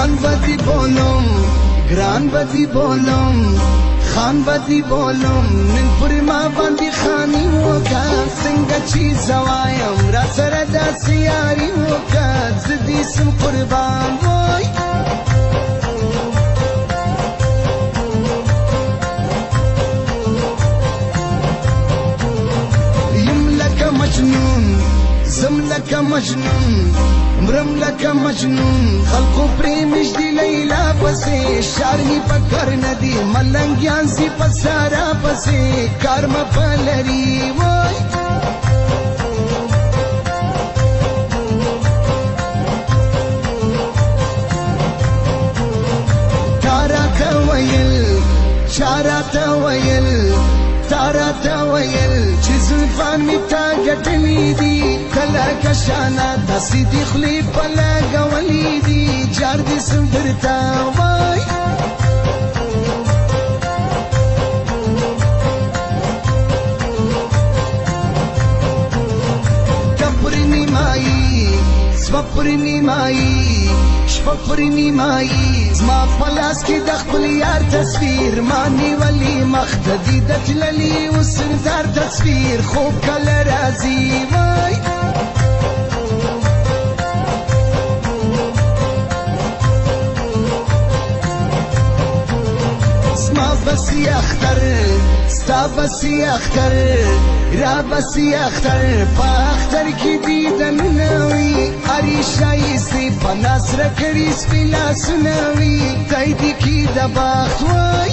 خان بدی بولم گران بدی بولم خان بدی بولم نن پر ما باندې خانی وکا څنګه چې زوایم را سره د سیاري وکا زدي سم قربان وای یم لکه مجنون زم لکه مجنون مرم لکه مجنون خلقو پریمش دی لیلا پسې شارمی پکر ندی ملنګیان سی پسارا پسې کارم پلری وای تارا تویل چارا تویل تارا تویل چې زلفان می تا ګټلې دي کله کشانا داسې دی خلی په لګولې دي جار دې سندرتا وای کپرنی مای سپرنی مای شپرنی مای زما پلاس کې د خپل یار تصویر مانی ولی مختدی د تللی وسردار تصویر خوب کله راځي وای زما بسی اختر ستا بسی اختر را بسی اختر پا اختر کی دیدن نوی اری شایستی پا نصر کری سپیلا سنوی تایدی کی دباخت وای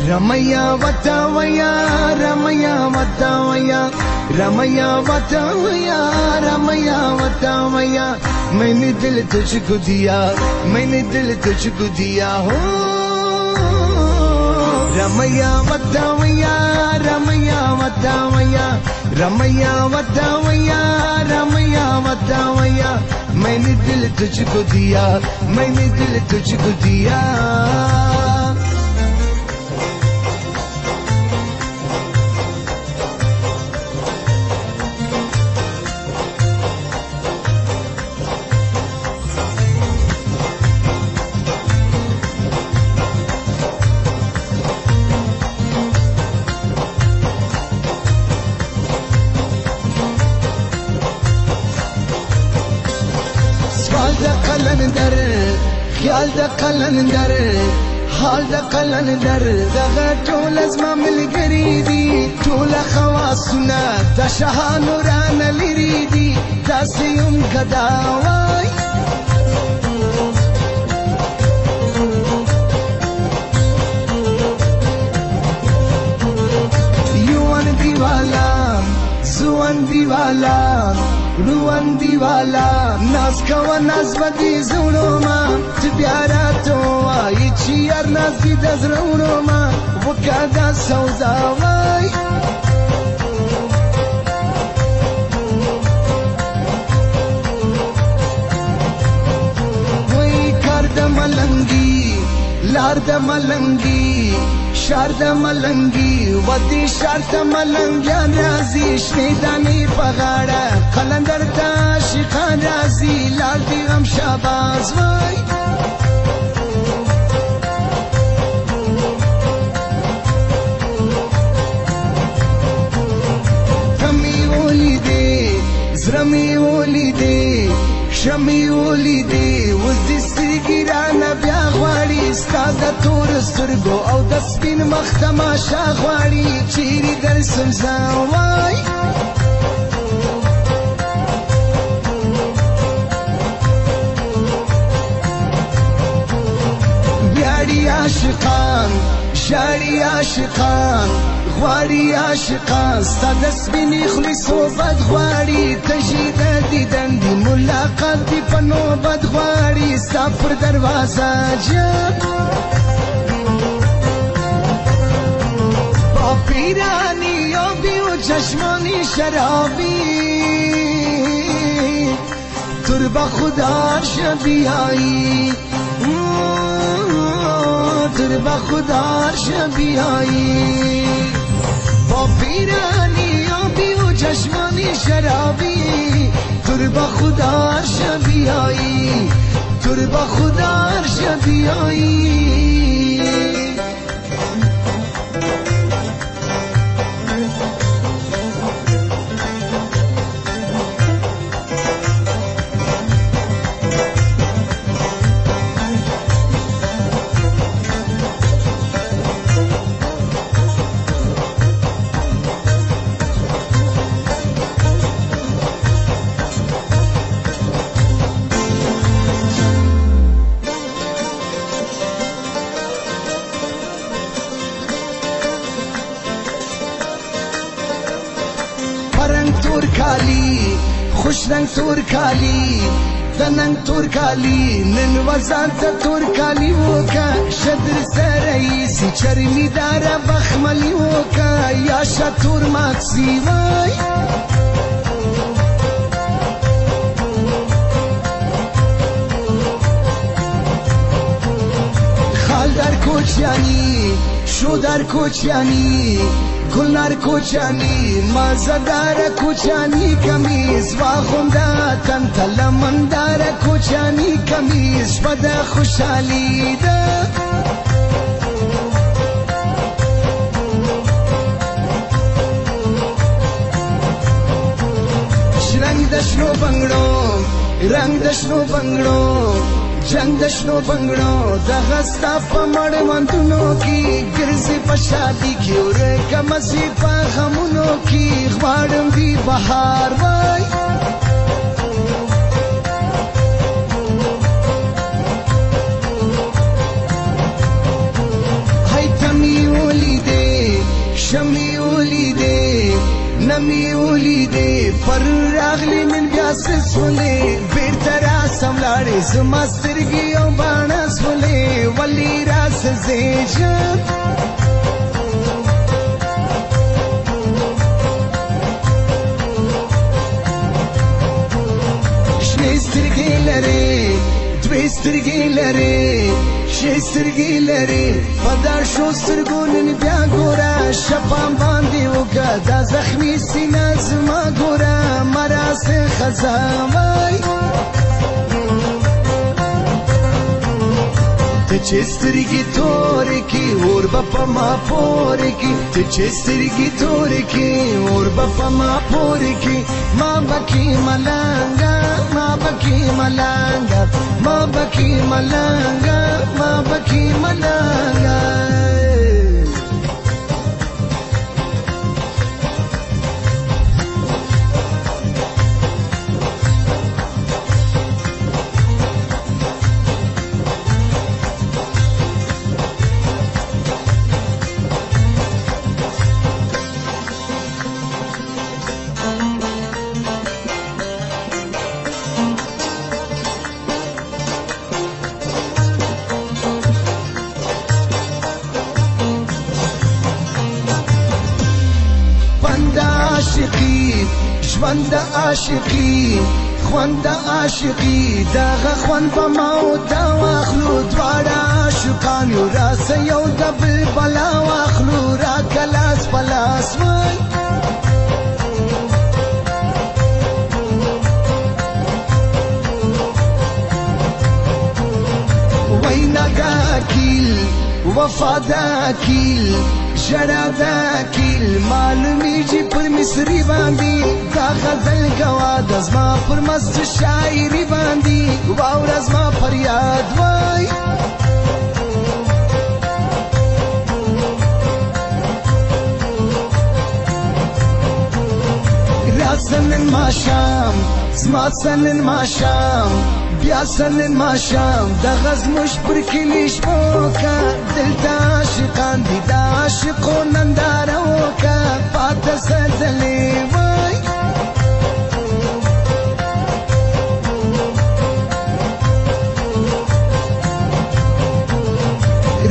رمیا وطاویا رمیا وطاویا رمیا وطاویا رمیا وطاویا میں نے دل تجھ کو دیا میں نے دل تجھ کو دیا ہو رمیا وطاویا رمیا وطاویا رمیا وطاویا رمیا وطاویا میں نے دل تجھ کو دیا میں نے دل تجھ کو دیا قلندر خیال د قلندر حال د قلندر دغه ټول زما ملګري دي ټول خواصونه د شهانو رانه لري دي داسې یم ګدا وای یوان دیوالا زوان دیوالا روان دیوالا ناز کوا ناز بدی زړو ما چې بیا راته وایي چې یار ناز دي د زړونو ما وکړه دا سودا وای وای کار د ملنګي لار د ملنګي شار د ملنګي ودی شار د ملنګیان راځي شنې دانې په غاړه قلندر ته عاشقان راځي لال دی غم شاباز وای کمی ولیدې زړه مې ولیدې شمې ولیدې اوس دې سترګې رانه بیا غواړي ستا د تور سترګو او د سپین مخ تماشا غواړي چیرې درسم زه وای بیاړي عاشقان ژاړي عاشقان غواړي عاشقان ستا د سپینې خولې صحبت غواړي تږي د دیدن دي ملاقات دي په نوبت غواړي ستا پر دروازه جب با پیرانی یابی و چشمانی شرابی تر با خدا شبیایی تر با خدا شبیایی با پیرانی آبی و چشمانی شرابی تر با خدا عرش بیایی تر با خدا عرش بیایی رنگ تور کالی خوش رنگ تور کالی دننگ تور کالی نن وزانت تور کالی وکا شدر سرئیسی چرمی دارا بخملی وکا یاشا تور ماکسی وای خال در کوچیانی شو در کوچیانی گلنار کوچانی مازدار کوچانی کمیز واخوندا تن تلمندار کوچانی کمیز شپدا خوشحالی ده رنگ دشنو بنگړو رنگ دشنو بنگړو جنگ دشنو بنگړو دغستا په مړوندونو کې ګرځي په شادي کې اور کمزي په غمونو کې غواړم دی بهار وای هاي تمي وليدي شمي وليدي نمی ولیدې پر راغلی من بیا سولې بیرته راسم لاړې زما سترګې او باڼه سولې ولې راسزېږم شنې سترګې لرې دوې سترګې لرې شې سترګې لرې په دا شو سترګو نن بیا ګوره شپام باندې وکړه دا زخمي سینه زما ګوره مراسې خزا وای ته چې سترګې تورې کې اور به په ما پورې کې ته چې سترګې تورې کې اور به په ما پورې کې ما بکې ملنګه ما بکې ملنګه ما بکې ملنګه ما بکې ملنګه ژوند عاشقی خوند عاشقی دغه خوند په موت واخلو دواړه عاشقان یو راسه یو د بل بلا واخلو را کلاس پلاس وای وینګه کیل وفادا کیل شرادا کیل معلومیږي پر مصری باندې دا غزل گوا د زما پر مست شاعري باندې واور زما فریاد وای راسنن ما شام زما سنن ما شام بیا سنن ما شام د غزمش پر کلی شپوکا دلته عاشقان دي د عاشقو ننداره وکا پاته سزلې وای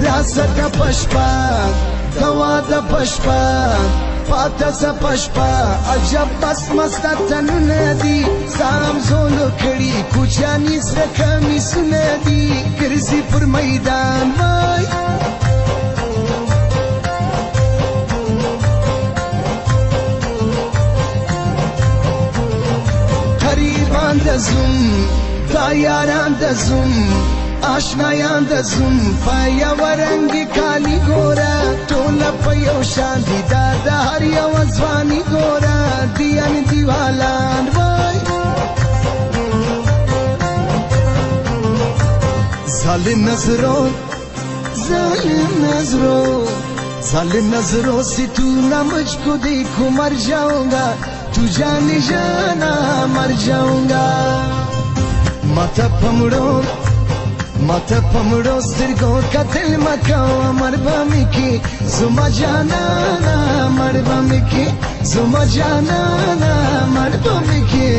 راسه د پشپا دوا د پشپا پاته س پشپا عجب بس مستتن ندی سام زولو کړي کوچانی سره کمی سندي ګرځي پر میدان وای قریبا दजुम दायारान दजुम आशनायान दजुम पाया वरंगी काली गोरा टोला पयो शांति दादा हरिया वजवानी गोरा दियान दीवालान वाई जालिम नजरों से तू ना मुझको देखो मर जाऊंगा तू जाने जाना मर जाऊंगा माथा पमड़ो सिरगों का दिल मकाओ मरबा मिकी जुमा जाना ना मरबा मिकी जुमा जाना ना मरबा मिकी